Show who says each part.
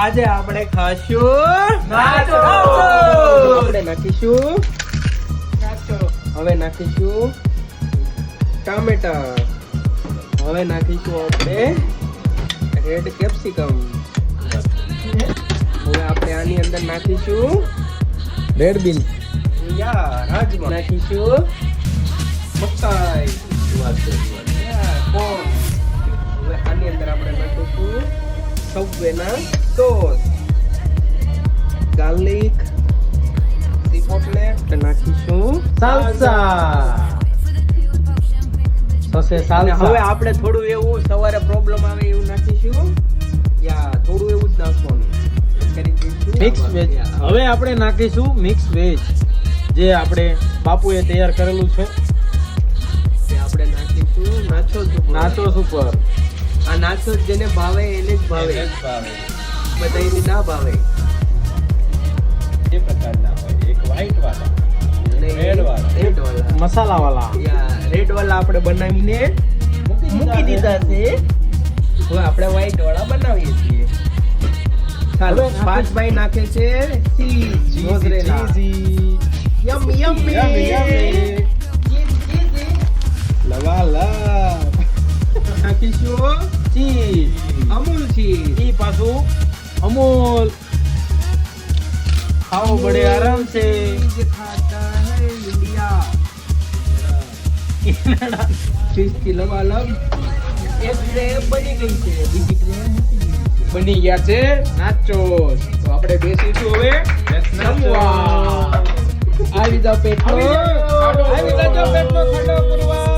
Speaker 1: આજે આપણે ખાશું નાચો. આપણે નાખીશું નાચો. હવે નાખીશું ટામેટા. હવે નાખીશું આપણે રેડ કેપ્સિકમ. હવે આપણે આની અંદર નાખીશું
Speaker 2: રેડ બીન.
Speaker 1: રાજમા. નાખીશું મકાઈ. કોર્ન. હવે આની અંદર આપણે નાખીશું સબવેના સોસ, ગાર્લિક, ચીપોટલે નાખીશું
Speaker 2: સાલ્સા. સસે
Speaker 1: અને
Speaker 2: સાલ્સા.
Speaker 1: હવે આપણે થોડું એવું સવારે પ્રોબ્લેમ આવે એવું નાખીશું. થોડું એવું જ નાખવાનું. કરી દઈશું.
Speaker 2: Mix veg. હવે આપણે નાખીશું મિક્સ વેજ, જે આપણે બાપુએ તૈયાર કરેલું છે.
Speaker 1: તે આપણે નાખીશું નાચોસ ઉપર.
Speaker 2: નાચોસ ઉપર.
Speaker 1: આ નાચોસ જેને ભાવે એને જ ભાવે, બધાને ના ભાવે.
Speaker 3: એ પ્રકારના હોય. એક વ્હાઈટ વાળા, રેડ વાળા.
Speaker 1: રેડ વાળા.
Speaker 2: મસાલા વાળા.
Speaker 1: રેડ વાળા આપણે બનાવીને મૂકી દીધા છે. હવે આપણે વ્હાઈટ વાળા બનાવીએ છીએ. ચાલો,
Speaker 2: હવે
Speaker 1: પાંચભાઈ નાખે છે ચીઝ. મોઝરેલા. Yummy yummy.
Speaker 3: લવાલા.
Speaker 1: નાખીશું
Speaker 2: ચીઝ.
Speaker 1: અમૂલ ચીઝ.
Speaker 2: ઈ પાછું અમૂલ. ખાઓ બડે આરામ છે.
Speaker 1: चीज खाता है इंडिया. चीज की लबालब एक ट्रे बनी गई છે, બીજી ટ્રે મૂકી દીધી છે. બની ગયા છે નાચોસ. તો આપણે બેસીશું હવે જમવા. આવી જાઓ પેટનો
Speaker 2: આવી જાઓ.
Speaker 1: ખાડો પૂરવા.